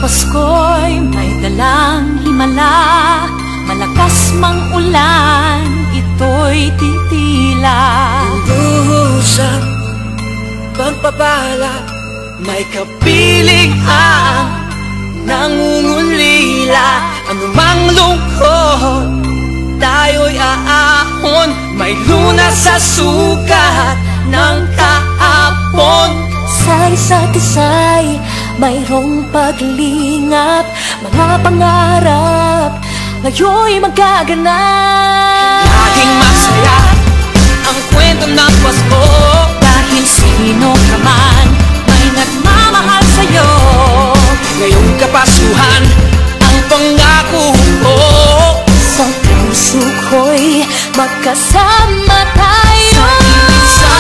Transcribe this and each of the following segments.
Pasko'y may dalang himala, malakas mang ulan, ito'y titila. Usap, pagpapala, may kapiling ang nangungulila. Anumang lungkot, tayo'y aahon, may lunas sa sukat ng kahapon. Sa isa't isa'y mayroong paglingap, mga pangarap ngayon'y magaganap. Laging masaya ang kwento ng Pasko, dahil sino ka man may nagmamahal sa'yo. ngayong Kapaskuhan ang pangako ko. Sa puso ko'y magkasama tayo. Sa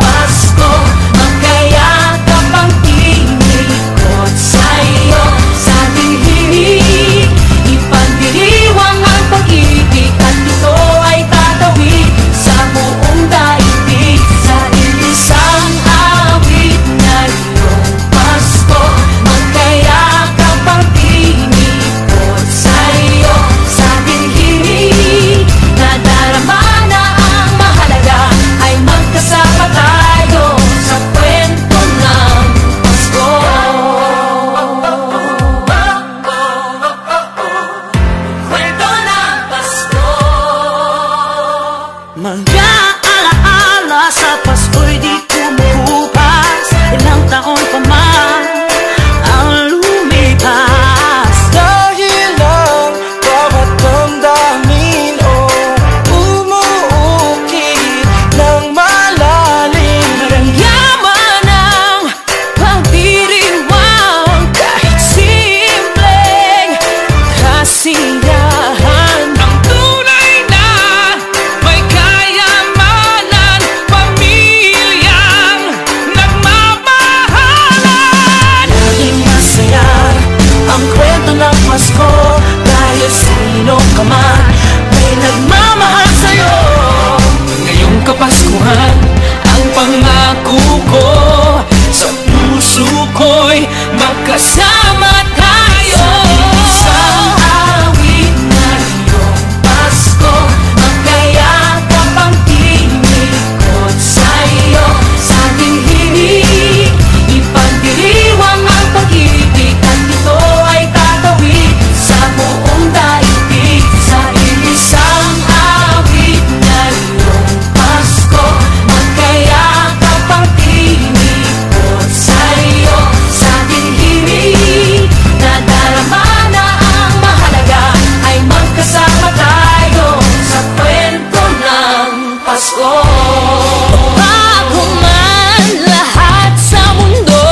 Pasko, magkayakap ang tinikot sa'yo. Sa dilig, ipagdiriwang ang pag-ibig, at ito ay tatawid sa buong daigdig. Sa isang awit ngayong Pasko, magkayakap ang tinikot sa'yo. Sa dilig, nadarama na ang mahalaga, ay magkasama tayo sa kwento ng Pasko. Kwento ng Pasko. Mag-aalaala sa Pasko'y di kumukupas, ilang taon pa man ang lumipas. Dahil ang bawat damdamin umuukit ng malalim. Maramyaman ang pagdiriwang, kahit simpleng kasiyahan. Ang tunay na may kayamanan, pamilyang nagmamahalan. Laging masaya ang kwento ng Pasko, dahil sino ka man may nagmamahal sa'yo. Ngayong Kapaskuhan ang pangako ko, sa puso ko'y magkasama tayo. Sa awit ngayong Pasko, magkayakap ang tinikot sa'yo. Sa dilig, ipagdiriwang ang pag-ibig, at ito ay tatawid sa buong daigdig. Sa isang awit ngayong Pasko, magkayakap ang tinikot sa'yo. Sa dilig, nadarama na ang mahalaga, ay magkasama tayo sa kwento ng Pasko. Bago man lahat sa mundo,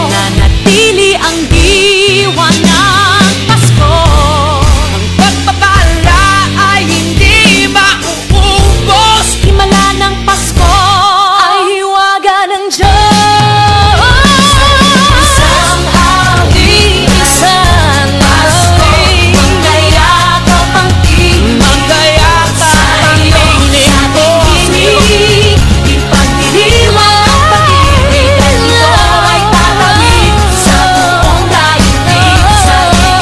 nanatili ang diwa ng Pasko. Ang pagpapala ay hindi mauubos. Himala ng Pasko ay hiwaga ng Diyos. Isang awit Isang Pasko, awit, magkayakap ang tinig, magkayakap ang tinig ko sa'yo. ipagdiriwang ang pag-ibig, at ito ay tatawid sa buong daigdig. Sa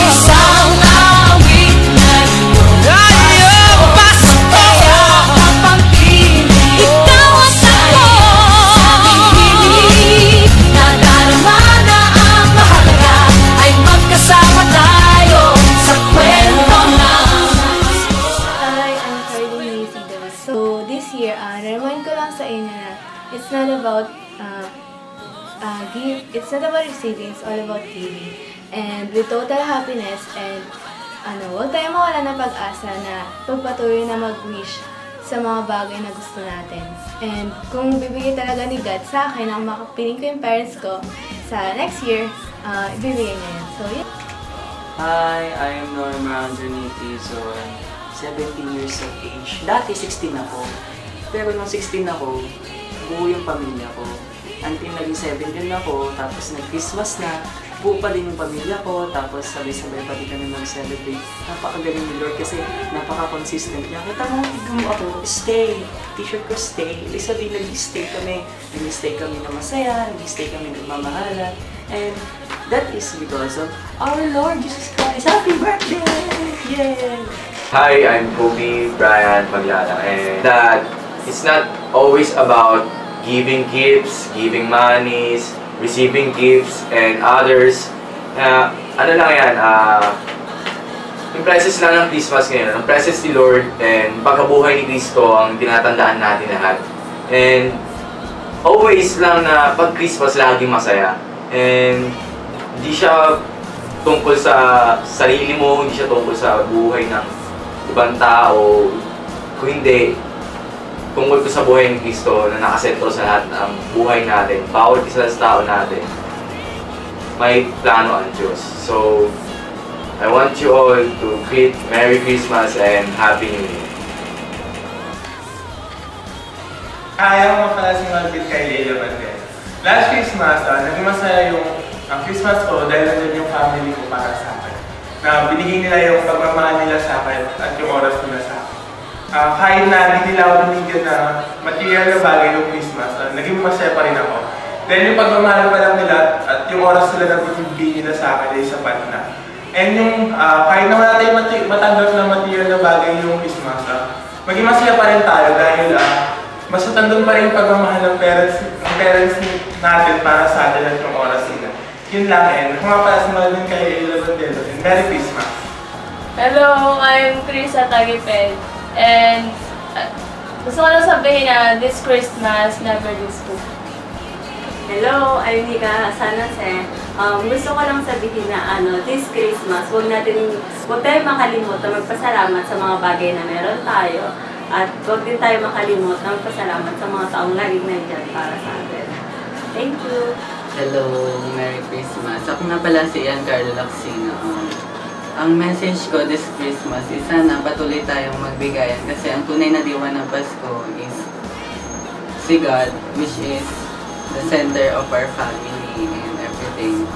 isang awit ngayong Pasko, magkayakap ang tinig, ikaw at ako. Sa dilig, nadarama na ang mahalaga, ay magkasama tayo sa kwento ng Hi, I'm Carly Isidro. So, this year, remind ko lang sa inyo na it's not about it's not about receiving, it's all about giving. And with total happiness and huwag tayo mawala ng pag-asa na pagpatuloy na mag-wish sa mga bagay na gusto natin. And kung bibigay talaga ni God sa akin, ang makapiling ko yung parents ko sa next year, ibibigay niya yan. So, yun. Hi, I'm Norma Anthony Tizon, 17 years of age. Dati 16 ako, pero nung 16 ako, buo yung pamilya ko. Until naging 17 ako, tapos nag-Christmas na, buo pa din yung pamilya ko, tapos sabay-sabay pa din kami mag-celebrate. Napakagaling ni Lord kasi napaka-consistent niya. Kita mo, tignan mo ako, stay. T-shirt ko, stay. Ibig sabihin, nag-stay kami. Nag-stay kami na masaya, nag-stay kami na mamahalan. And that is because of our Lord Jesus Christ. Happy birthday! Yay! Hi, I'm Kobe Brian Paglala, and that it's not always about giving gifts, giving monies, receiving gifts, and others. Ano lang yan, yung presence lang ng Christmas ngayon, ang presence ni Lord and pagkabuhay ni Cristo ang tinatandaan natin lahat. And always lang na pag Christmas laging masaya. And hindi siya tungkol sa sarili mo, hindi siya tungkol sa buhay ng ibang tao. Kung hindi, tungkol ko sa buhay ni Cristo na nakasentro sa lahat ng buhay natin, bawat isa sa tao natin. May plano ang Diyos. So, I want you all to greet Merry Christmas and Happy New Year. Ayaw mo pala si Malvin kay Leila Bandera. Last Christmas, naging masaya ang Christmas ko dahil nandun yung family ko para sa akin. Na binigay nila yung pagmamahal nila sa akin at yung oras nila sa akin. Kahit na hindi nila ako binigyan na material na bagay yung Christmas, naging masaya pa rin ako. Dahil yung pagmamahal pa lang nila at yung oras nila na binibigay nila sa akin ay sapat na. And yung kahit naman natin matanggap na material na bagay yung Christmas, maging masaya pa rin tayo dahil mas matandang pa rin pagmamahal ng parents natin para sa atin at yung oras nila. Yun lang, and ako nga pala si Malvin kay Leila Bandera, and Merry Christmas! Hello, I'm Chris Atagiped, and gusto ko lang sabihin na this Christmas, never lose hope. Hello, I'm Nika Sanase. Gusto ko lang sabihin na this Christmas, huwag tayong makalimutan magpasalamat sa mga bagay na meron tayo. At huwag din tayo makalimutan magpasalamat sa mga taong laging nandiyan para sa atin. Thank you! Hello, Merry Christmas. Ako nga pala si Ian Carlo Lacsino. Ang message ko this Christmas is sana patuloy tayong magbigayan kasi ang tunay na diwa ng Pasko is si God, which is the center of our family and everything.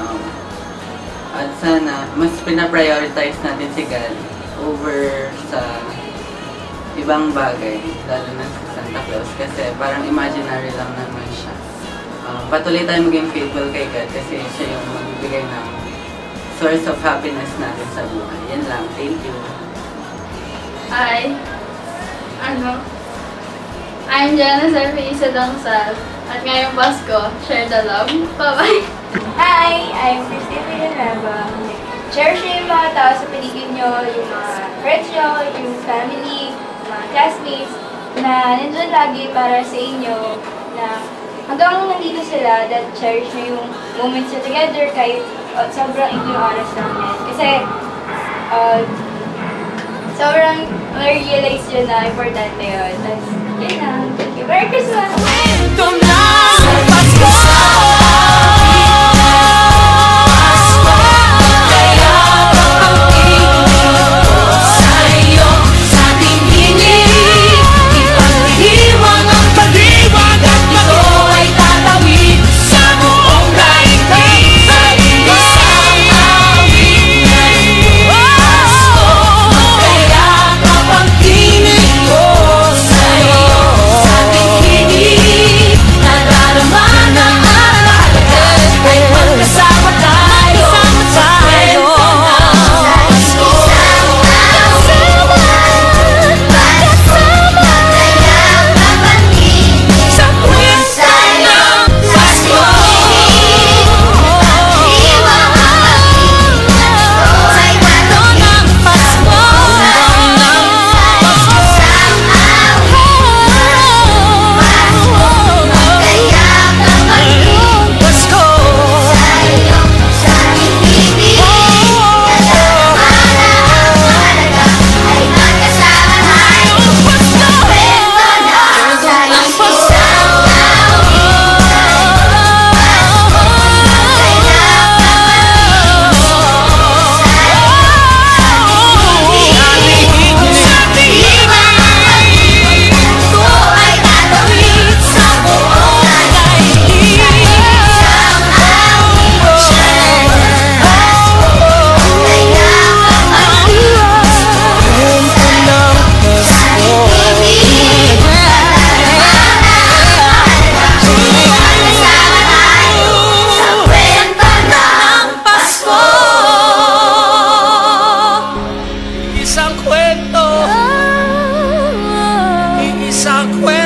At sana, mas pinaprioritize natin si God over sa ibang bagay, lalo na sa Santa Claus kasi parang imaginary lang naman siya. Patuloy tayo maging faithful kay God kasi siya yung magbibigay ng source of happiness natin sa buhay. Yan lang. Thank you. Hi. I'm Jana Serpisa Dongsal. At ngayong Pasko, share the love. Bye-bye! Hi! I'm Christine Villanueva. Cherish niyo yung mga tao sa paligid nyo, yung mga friends nyo, yung family, mga classmates, na nandun lagi para sa inyo, na hanggang nandito sila, that cherish nyo yung moments nyo together kahit sobrang ito yung oras namin. Kasi, sobrang na-realize yun na importante yun. Tapos, yun na. Thank you. Merry Christmas! Sa'yo sa kwento